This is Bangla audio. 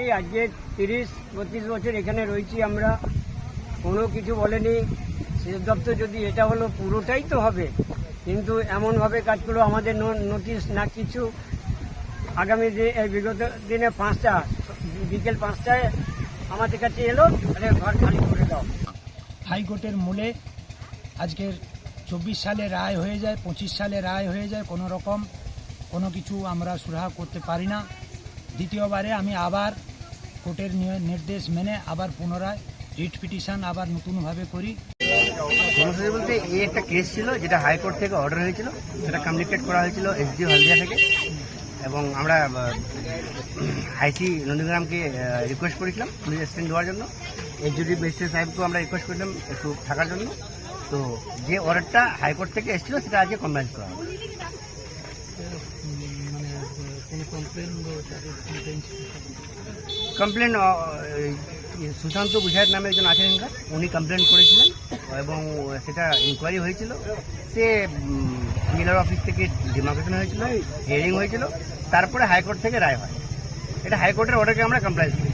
এই আজকে 30-32 বছর এখানে রয়েছি আমরা, কোনো কিছু বলেনি সেচ দপ্তর। যদি এটা হলো পুরোটাই তো হবে, কিন্তু এমনভাবে কাজ করলো, আমাদের নোটিশ না কিছু। আগামী বিগত দিনে 5টা বিকেল 5টায় আমাদের কাছে এলো, ঘর খালি করে দাও। হাইকোর্টের মূলে আজকের 24 সালে রায় হয়ে যায়, 25 সালে রায় হয়ে যায়, কোনো রকম কোনো কিছু আমরা সুরাহা করতে পারি না। দ্বিতীয়বারে আমি আবার কোর্টের নির্দেশ মেনে আবার পুনরায় রিট পিটিশন আবার নতুনভাবে করি। সমস্যা বলতে এই একটা কেস ছিল যেটা হাইকোর্ট থেকে অর্ডার হয়েছিল, সেটা কমিউনিকেট করা হয়েছিল এসডি হলদিয়া থেকে, এবং আমরা আইসি নন্দীগ্রামকে রিকোয়েস্ট করেছিলাম পুলিশ অ্যাসিস্ট্যান্ট দেওয়ার জন্য। এসডিডি ম্যাজিস্ট্রেট সাহেবকেও আমরা রিকোয়েস্ট করেছিলাম একটু থাকার জন্য। তো যে অর্ডারটা হাইকোর্ট থেকে এসেছিল সেটা আজকে কমপ্লেন করা হবে। কমপ্লেন সুশান্ত বুঝায়ের নামে একজন আছেন, উনি কমপ্লেন করেছিলেন এবং সেটা ইনকোয়ারি হয়েছিল। সে ডিলার অফিস থেকে ডিমার্কেশন হয়েছিল, হিয়ারিং হয়েছিল, তারপরে হাইকোর্ট থেকে রায় হয়। এটা হাইকোর্টের অর্ডারকে আমরা কমপ্লাই করি।